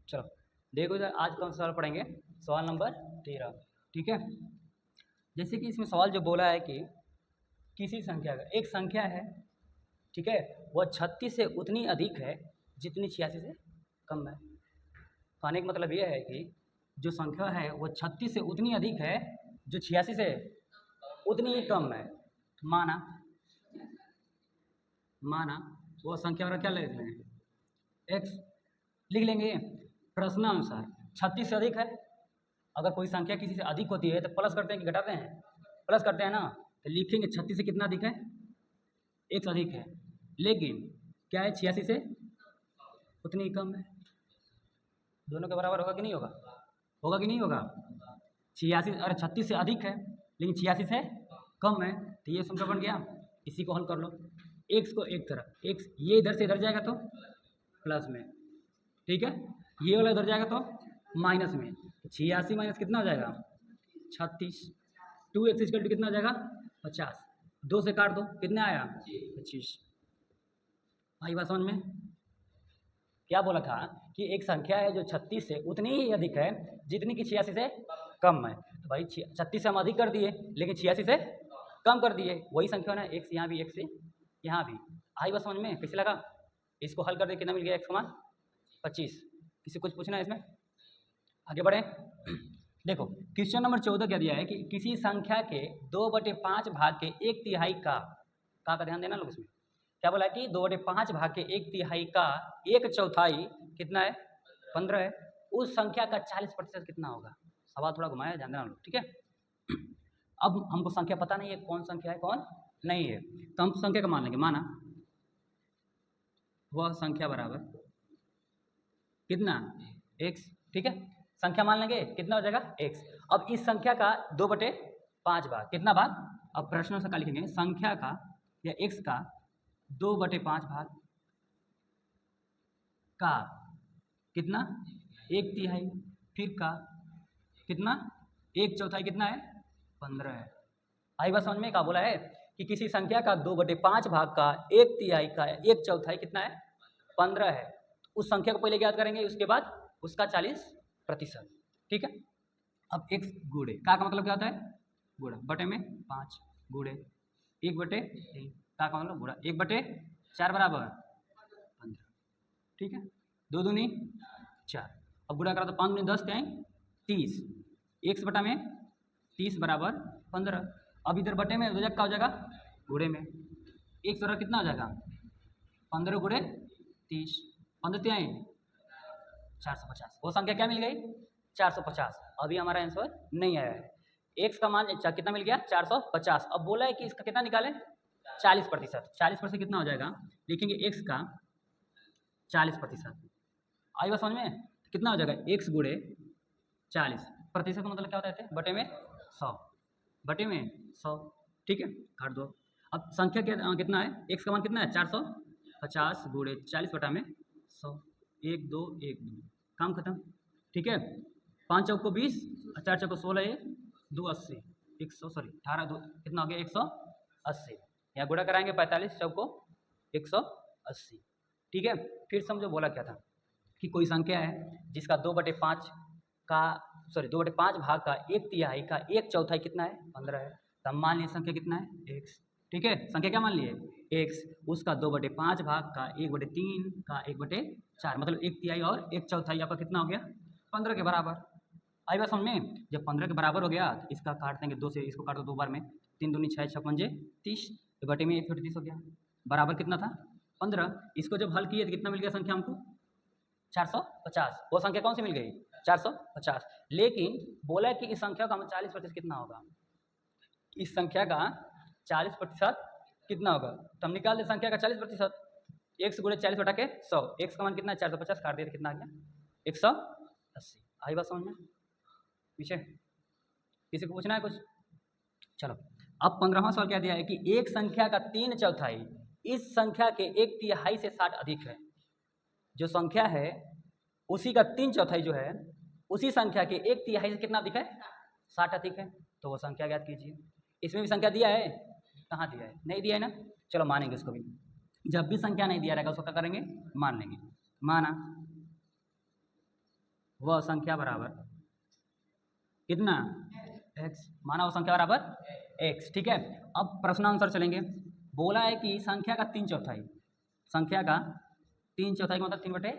चलो देखो इधर आज कौन सा सवाल पढ़ेंगे, सवाल नंबर 13। ठीक है, जैसे कि इसमें सवाल जो बोला है कि किसी संख्या का एक संख्या है, ठीक है, वह 36 से उतनी अधिक है जितनी 86 से कम है। कहने का मतलब यह है कि जो संख्या है वो 36 से उतनी अधिक है जो 86 से उतनी ही कम है। माना वो संख्या और क्या लिख लेंगे, एक्स लिख लेंगे। प्रश्नानुसार 36 से अधिक है, अगर कोई संख्या किसी से अधिक होती है तो प्लस करते हैं कि घटाते हैं, प्लस करते हैं ना, तो लिखेंगे 36 से कितना अधिक है, एक्स अधिक है, लेकिन क्या है 86 से उतनी ही कम है। दोनों के बराबर होगा कि नहीं होगा, होगा कि नहीं होगा। 86 अरे 36 से अधिक है लेकिन 86 से कम है, तो ये संख्या बन गया। इसी को हल कर लो, एक्स को एक तरफ, एक्स ये इधर से इधर जाएगा तो प्लस में, ठीक है, ये वाला इधर जाएगा तो माइनस में। 86 माइनस कितना हो जाएगा 36, 2x इक्वल टू कितना हो जाएगा 50, 2 से काट दो कितना आया 25। आई बात समझ में। क्या बोला था कि एक संख्या है जो 36 से उतनी ही अधिक है जितनी कि 86 से कम है। तो भाई 36 से हम अधिक कर दिए लेकिन 86 से कम कर दिए, वही संख्या ना, एक्स यहाँ भी, एक्स यहाँ भी। आई बात समझ में, कैसे लगा। इसको हल कर दे कितना मिल गया, एक्स का मान 25। किसी कुछ पूछना है इसमें, आगे बढ़े। देखो क्वेश्चन नंबर 14 क्या दिया है कि किसी संख्या के 2/5 भाग के 1/3 का ध्यान देना लोग। इसमें क्या बोला है कि 2/5 भाग के 1/3 का 1/4 कितना है 15 है, उस संख्या का 40% कितना होगा। सवाल थोड़ा घुमाया, ध्यान देना लोग, ठीक है। अब हमको संख्या पता नहीं है कौन संख्या है कौन नहीं है, तो हम संख्या का मान लेंगे। माना वह संख्या बराबर कितना x, ठीक है, संख्या मान लेंगे कितना हो जाएगा x। अब इस संख्या का 2/5 भाग कितना भाग, अब प्रश्न से क्या लिखेंगे, संख्या का या x का 2/5 भाग का कितना 1/3, फिर का कितना 1/4 कितना है 15 है। आई बात समझ में। क्या बोला है कि किसी संख्या का 2/5 भाग का 1/3 का 1/4 कितना है 15 है। उस संख्या को पहले ज्ञात करेंगे, उसके बाद उसका 40%, ठीक है। अब x गुणे का मतलब क्या होता है गुणा, बटे में 5 गुणे 1/3 का मतलब गुणा 1/4 बराबर 15, ठीक है। 2 दूनी 4, अब गुणा करा तो 5 दूनी 10 क्या 30, 1 बटा में 30 बराबर 15। अब इधर बटे में क्या हो जाएगा गुणे में, 1 बराबर कितना हो जाएगा 15 गुणे 30, 15 क्या 450। वो संख्या क्या मिल गई 450। अभी हमारा आंसर नहीं आया है, एक्स का मान कितना मिल गया 450। अब बोला है कि इसका कितना निकालें 40%, 40% कितना हो जाएगा, लिखेंगे एक्स का 40%। आई बात समझ में, कितना हो जाएगा एक्स गुणे 40%, मतलब क्या होता है बटे में 100, बटे में 100, ठीक है, काट दो। अब संख्या कितना है, एक्स का मान कितना है 450 गुणे 40 बटा में 100, 1 2 1 2, काम खत्म, ठीक है। 5 चौक को 20, 4 चौक को 16, 2 80, 100 सॉरी 18 2 कितना हो गया 180। यहाँ गुणा कराएंगे 45 चौक को 180, ठीक है। फिर समझो बोला क्या था कि कोई संख्या है जिसका 2/5 का 2/5 भाग का 1/3 का 1/4 कितना है 15 है। तो हम मान लिए संख्या कितना है x, ठीक है, संख्या क्या मान लिए x, उसका 2/5 भाग का 1/3 का 1/4 मतलब 1/3 और 1/4 आपका कितना हो गया 15 के बराबर। आई बात समझ में, जब 15 के बराबर हो गया तो इसका काट देंगे 2 से, इसको काट दो 2 बार में, 3 दूनी 6 6 पंजे 30, तो बटे में 1/30 हो गया, बराबर कितना था 15। इसको जब हल किए तो कितना मिल गया संख्या हमको 450। वो संख्या कौन सी मिल गई 450, लेकिन बोला कि इस संख्या का 40% कितना होगा, इस संख्या का 40% कितना होगा, तो हम निकाल दे संख्या का 40%, एक्स गुणे 40 बटा के 100, एक्स का मान कितना है 450, काट दिया तो कितना आ गया 180। आई बात समझ में, पीछे किसी को पूछना है कुछ। चलो अब 15वां सवाल क्या दिया है कि एक संख्या का 3/4 इस संख्या के 1/3 से 60 अधिक है। जो संख्या है उसी का 3/4 जो है उसी संख्या के 1/3 से कितना अधिक है 60 अधिक है, तो वो संख्या ज्ञात कीजिए। इसमें भी संख्या दिया है, कहाँ दिया है, नहीं दिया है ना, चलो मानेंगे उसको भी। जब भी संख्या नहीं दिया रहेगा उसको क्या करेंगे मान लेंगे। माना वह संख्या बराबर कितना x, माना वह संख्या बराबर x। ठीक है, अब प्रश्नानुसार चलेंगे। बोला है कि संख्या का 3/4, संख्या का 3/4 का मतलब 3/4।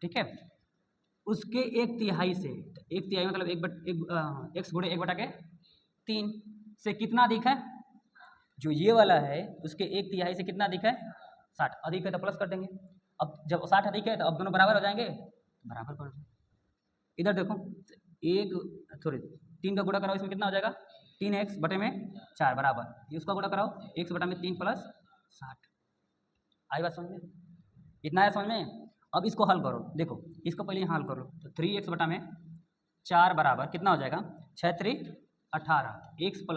ठीक है, उसके 1/3 से, 1/3 मतलब x गुणे 1/3 से कितना अधिक है? जो ये वाला है उसके 1/3 से कितना अधिक है? 60। अधिक है तो प्लस कर देंगे। अब जब 60 अधिक है तो अब दोनों बराबर हो जाएंगे, बराबर कर दो। इधर देखो, 3 का गुणा कराओ, इसमें कितना हो जाएगा? 3x/4 बराबर, ये उसका गुणा कराओ, x/3 + 60। आई बात समझ में? इतना है समझ में? अब इसको हल करो, देखो इसको पहले यहाँ हल करो तो 3x/4 बराबर कितना हो जाएगा? 6×3 = 18, x +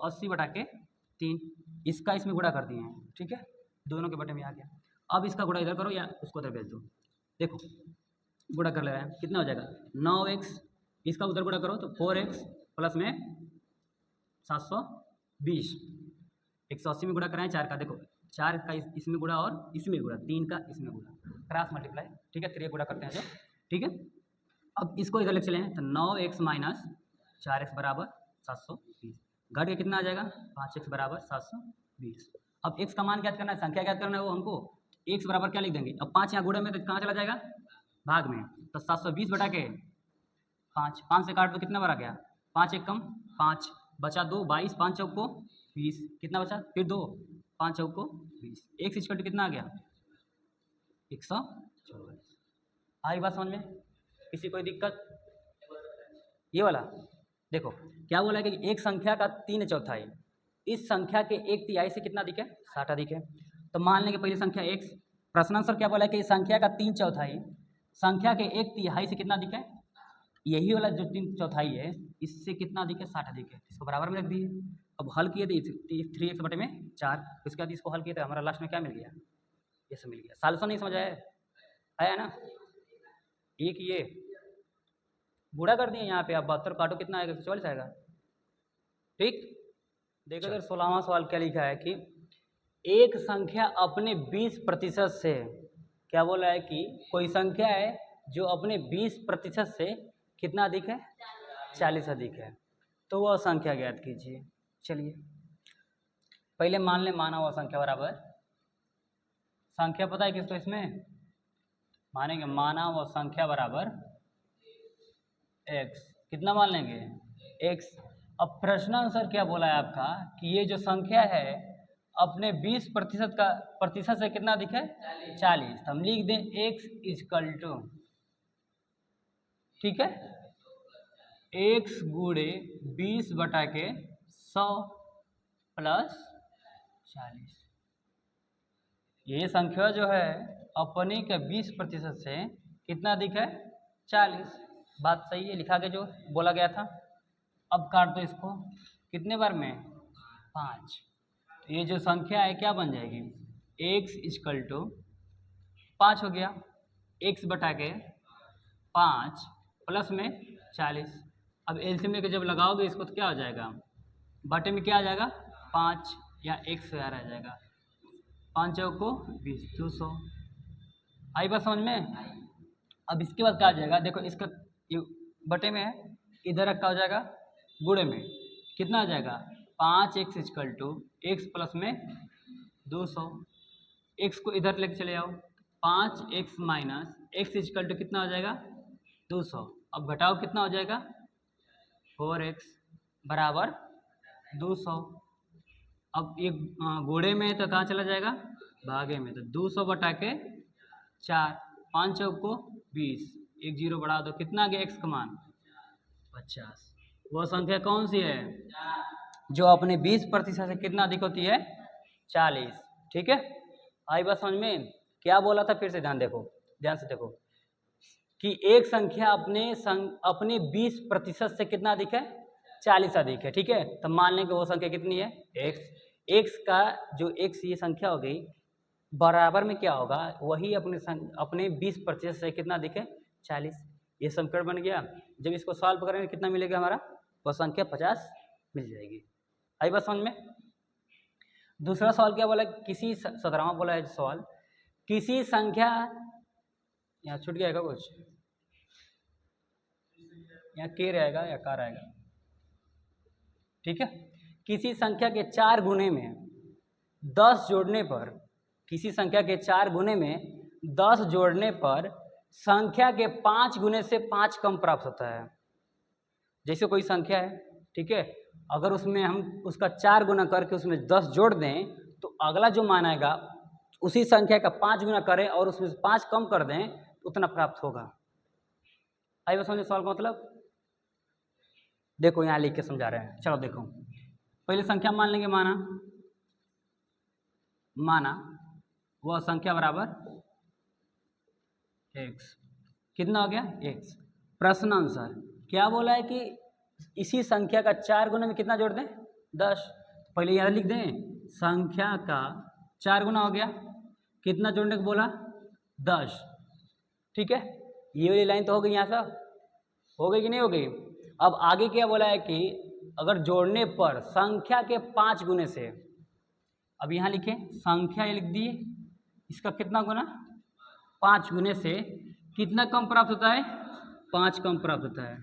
180/3, इसका इसमें गुणा कर दिए हैं। ठीक है, दोनों के बटे में आ गया। अब इसका गुणा इधर करो या उसको उधर भेज दो। देखो गुणा कर ले रहे हैं, कितना हो जाएगा? 9x, इसका उधर गुणा करो तो 4x प्लस में 720, 180 में गुणा कराएं 4 का, देखो 4 का इसमें गुणा और इसमें गुणा, 3 का इसमें गुणा, क्रॉस मल्टीप्लाई। ठीक है, 3 गुणा करते हैं जो। ठीक है, अब इसको इधर लेके चले हैं तो 9x - 4x बराबर 720, घट के कितना आ जाएगा? 5x बराबर 720। अब x का मान ज्ञात करना है, संख्या ज्ञात करना है वो हमको। x बराबर क्या लिख देंगे? अब 5 यहाँ गुणे में तो कहाँ चला जाएगा? भाग में। तो 720 बटा के 5, 5 से काट दो, कितना बड़ा गया? 5 एक कम 5, बचा 2, 22, 5 चौक को 20, कितना बचा? फिर 2, 5 चौक को 20, x इक्वल टू कितना आ गया? 124। आई बात समझ में? किसी कोई दिक्कत? ये वाला देखो क्या बोला है कि एक संख्या का 3/4 इस संख्या के 1/3 से कितना अधिक है? 60 अधिक है। तो मान लेंगे पहली संख्या x। प्रश्नानुसार क्या बोला है कि इस संख्या का 3/4 संख्या के 1/3 से कितना अधिक है? यही वाला जो 3/4 है इससे कितना अधिक है? 60 अधिक है। इसको बराबर में रख दिए। अब हल किए थे 3x/4, उसके बाद इसको हल किए थे, हमारा लास्ट में क्या मिल गया? ये सब मिल गया। सॉल्यूशन नहीं समझ आया ना? एक ये बूढ़ा कर दिए यहाँ पे, आप 72 काटो कितना आएगा? 144 आएगा। ठीक, देखो इधर 16वां सवाल क्या लिखा है कि एक संख्या अपने 20% से, क्या बोला है कि कोई संख्या है जो अपने 20% से कितना अधिक है? 40 अधिक है, तो वह संख्या ज्ञात कीजिए। चलिए पहले मान ले माना हुआ संख्या बराबर, संख्या पता है किसको इसमें मानेंगे? माना हुआ संख्या बराबर x, कितना मान लेंगे? x। अब प्रश्नानुसार क्या बोला है आपका कि ये जो संख्या है अपने 20% से कितना अधिक है? 40। तो हम लिख दें x = ठीक है, x गुणे 20/100 + 40। ये संख्या जो है अपने के 20% से कितना अधिक है? 40। बात सही है, लिखा गया जो बोला गया था। अब काट दो इसको, कितने बार में? 5। तो ये जो संख्या है क्या बन जाएगी? x = 5 हो गया, x/5 प्लस में 40। अब एलसीएम में जब लगाओगे इसको तो क्या हो जाएगा? बटे में क्या आ जाएगा? 5 या 100 आ जाएगा। 5 चौक को 20, 200। आई बात समझ में? अब इसके बाद क्या आ जाएगा? देखो इसका बटे में है, इधर रखा हो जाएगा गुणे में, कितना आ जाएगा? 5x = x प्लस में 200। x को इधर लेके चले आओ, 5x - x = कितना हो जाएगा? 200। अब घटाओ कितना हो जाएगा? 4x बराबर 200। अब ये गुणे में तो कहाँ चला जाएगा? भागे में। तो 200/4, 5 चौक को 20, 1 0 बढ़ा दो, कितना आ गया x का मान? 50। वह संख्या कौन सी है जो अपने 20% से कितना अधिक होती है? 40। ठीक है, आई बात समझ में? क्या बोला था फिर से ध्यान से देखो कि एक संख्या अपने 20% से कितना अधिक है? 40 अधिक है। ठीक है, तो मान लें कि वो संख्या कितनी है? x का जो x ये संख्या हो गई बराबर में क्या होगा? वही अपने 20% से कितना अधिक है? 40। ये समीकरण बन गया। जब इसको सॉल्व करेंगे कितना मिलेगा हमारा? वह संख्या 50 मिल जाएगी। आई बात समझ में? दूसरा सवाल क्या बोला? 17वां बोला है सवाल, किसी संख्या, यहाँ छूट गया कुछ? यहाँ के रहेगा या का रहेगा, ठीक है। किसी संख्या के 4 गुने में 10 जोड़ने पर, किसी संख्या के 4 गुने में 10 जोड़ने पर संख्या के 5 गुने से 5 कम प्राप्त होता है। जैसे कोई संख्या है, ठीक है, अगर उसमें हम उसका 4 गुना करके उसमें 10 जोड़ दें तो अगला जो मान आएगा उसी संख्या का 5 गुना करें और उसमें 5 कम कर दें तो उतना प्राप्त होगा। आई बस समझे सवाल का मतलब? देखो यहाँ लिख के समझा रहे हैं, चलो देखो। पहले संख्या मान लेंगे, माना वह संख्या बराबर x। कितना हो गया? x। प्रश्न आंसर क्या बोला है कि इसी संख्या का 4 गुना में कितना जोड़ दें? 10। पहले यहाँ लिख दें संख्या का 4 गुना हो गया, कितना जोड़ने को बोला? 10, ठीक है। ये वाली लाइन तो हो गई, यहाँ सब हो गई कि नहीं हो गई? अब आगे क्या बोला है कि अगर जोड़ने पर संख्या के 5 गुने से, अब यहाँ लिखें संख्या ये लिख दिए, इसका कितना गुना? 5 गुने से कितना कम प्राप्त होता है? 5 कम प्राप्त होता है।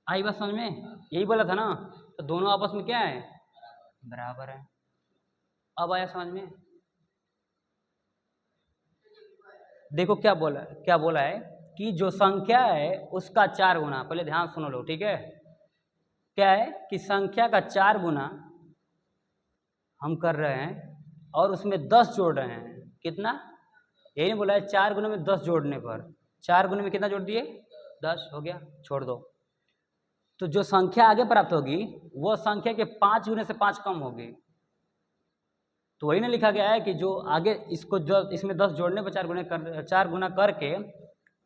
आई बात समझ में? यही बोला था ना, तो दोनों आपस में क्या है? बराबर है। अब आया समझ में? देखो क्या बोला है कि जो संख्या है उसका 4 गुना, पहले ध्यान सुनो लो, ठीक है। क्या है कि संख्या का 4 गुना हम कर रहे हैं और उसमें 10 जोड़ रहे हैं। कितना? यही नहीं बोला है 4 गुना में 10 जोड़ने पर, 4 गुना में कितना जोड़ दिए? 10 हो गया, छोड़ दो। तो जो संख्या आगे प्राप्त होगी वो संख्या के 5 गुने से 5 कम होगी। तो वही ना लिखा गया है कि जो आगे इसको जो इसमें 10 जोड़ने पर 4 गुना करके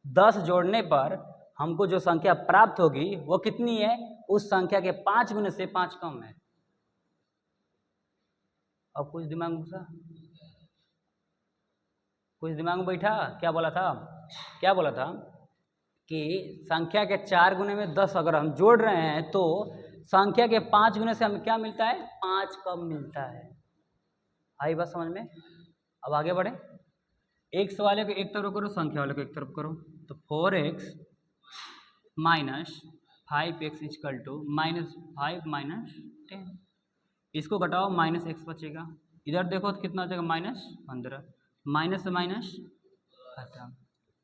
10 जोड़ने पर हमको जो संख्या प्राप्त होगी वो कितनी है? उस संख्या के 5 गुने से 5 कम है। अब कुछ दिमाग में घुसा? कुछ दिमाग में बैठा? क्या बोला था कि संख्या के 4 गुने में 10 अगर हम जोड़ रहे हैं तो संख्या के 5 गुने से हमें क्या मिलता है? 5 कम मिलता है। आई बात समझ में? अब आगे बढ़े। एक्स वाले को एक तरफ करो, संख्या वाले को एक तरफ करो, तो 4x minus 5x equal to -5 - 10। इसको घटाओ, -x बचेगा। इधर देखो तो कितना हो जाएगा? -15। माइनस से माइनस खत्म।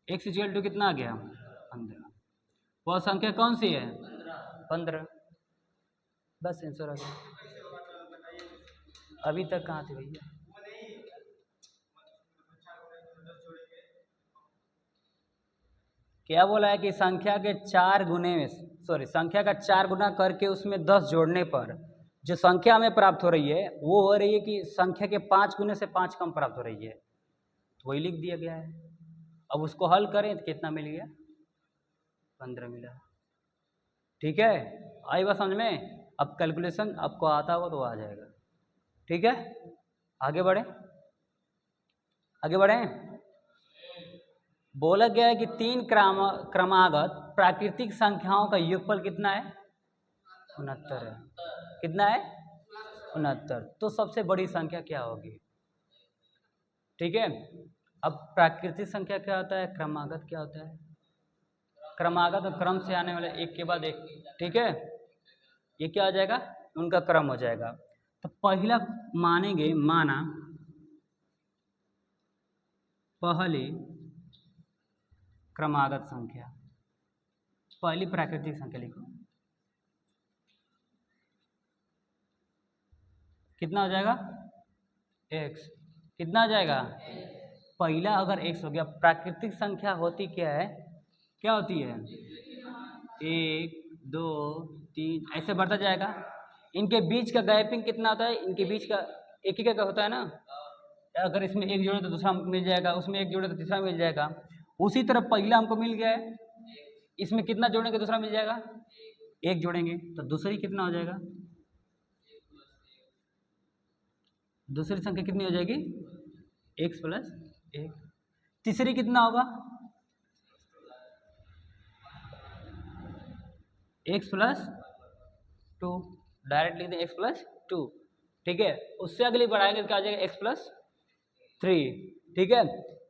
x इक्वल टू कितना आ गया? 15। वह संख्या कौन सी है? 15। बस आंसर आ गया। अभी तक कहाँ थे भैया? क्या बोला है कि संख्या के 4 गुने में, संख्या का 4 गुना करके उसमें 10 जोड़ने पर जो संख्या हमें प्राप्त हो रही है वो हो रही है कि संख्या के 5 गुने से 5 कम प्राप्त हो रही है। तो वही लिख दिया गया है। अब उसको हल करें तो कितना मिल गया? 15 मिला। ठीक है, आई बात समझ में? अब कैलकुलेशन आपको आता होगा तो आ जाएगा। ठीक है, आगे बढ़े। बोला गया है कि 3 क्रमागत प्राकृतिक संख्याओं का योगफल कितना है? 69 है। कितना है? 69। तो सबसे बड़ी संख्या क्या होगी? ठीक है, अब प्राकृतिक संख्या क्या होता है, क्रमागत क्या होता है? क्रमागत और क्रम से आने वाले एक के बाद एक। ठीक है, ये क्या हो जाएगा? उनका क्रम हो जाएगा। तो पहला मानेंगे, माना पहली क्रमागत संख्या, पहली प्राकृतिक संख्या लिखो। कितना हो जाएगा? x। कितना हो जाएगा? पहला अगर x हो गया, प्राकृतिक संख्या होती क्या है? क्या होती है? 1 2 3 ऐसे बढ़ता जाएगा। इनके बीच का गैपिंग कितना होता है? इनके बीच का एक ही का होता है ना। अगर इसमें एक जोड़े तो दूसरा मिल जाएगा, उसमें एक जोड़े तो तीसरा मिल जाएगा। उसी तरह पहला हमको मिल गया है, इसमें कितना जोड़ेंगे दूसरा मिल जाएगा? एक जोड़ेंगे तो दूसरी कितना हो जाएगा? दूसरी संख्या कितनी हो जाएगी? x + 1। तीसरी कितना होगा? x + 2। डायरेक्ट लिख दें x + 2। ठीक है, उससे अगली बढ़ाएंगे तो क्या आ जाएगा? x + 3। ठीक है,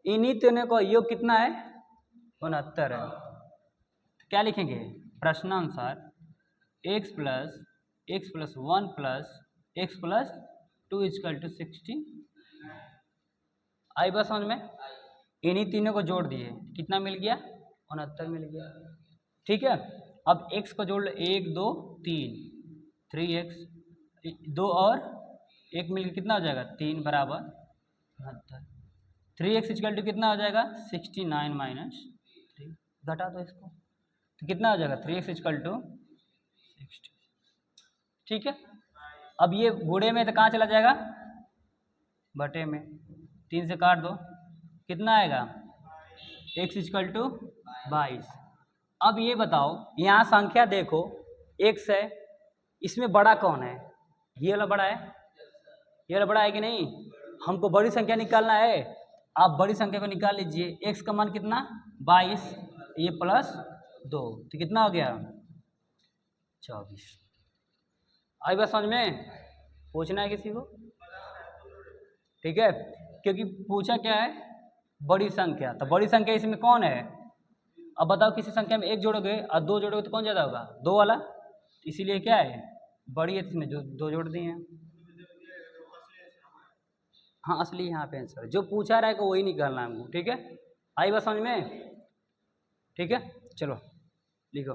इन्हीं तीनों का योग कितना है? 69 है। क्या लिखेंगे? प्रश्नानुसार x plus 1 plus x plus 2 is equal to 60। आई बस समझ में? इन्हीं तीनों को जोड़ दिए, कितना मिल गया? 69 मिल गया। ठीक है, अब x को जोड़ लो, 1 2 3, 3x, 2 और 1 मिलकर कितना हो जाएगा? 3 बराबर 69। 3x इजकल टू कितना हो जाएगा? 69 माइनस 3, घटा दो इसको तो कितना हो जाएगा? 3x is equal to 60। ठीक है, अब ये गुणे में तो कहाँ चला जाएगा? बटे में, 3 से काट दो, कितना आएगा? x is equal to 22। अब ये बताओ, यहाँ संख्या देखो x है, इसमें बड़ा कौन है? ये वाला बड़ा है, ये वाला बड़ा है कि नहीं? हमको बड़ी संख्या निकालना है, आप बड़ी संख्या को निकाल लीजिए। x का मान कितना? 22, ये प्लस 2 तो कितना हो गया? 24। आई बात समझ में? पूछना है किसी को? ठीक है, क्योंकि पूछा क्या है? बड़ी संख्या, तो बड़ी संख्या इसमें कौन है? अब बताओ, किसी संख्या में 1 जोड़ोगे और 2 जोड़ोगे तो कौन ज़्यादा होगा? 2 वाला, इसीलिए क्या है? बड़ी है, इसमें जो 2 जोड़ दिए हैं। हाँ, असली यहाँ पे आंसर जो पूछा रहा है को वही निकालना है हमको। ठीक है, आई बात समझ में? ठीक है, चलो लिखो।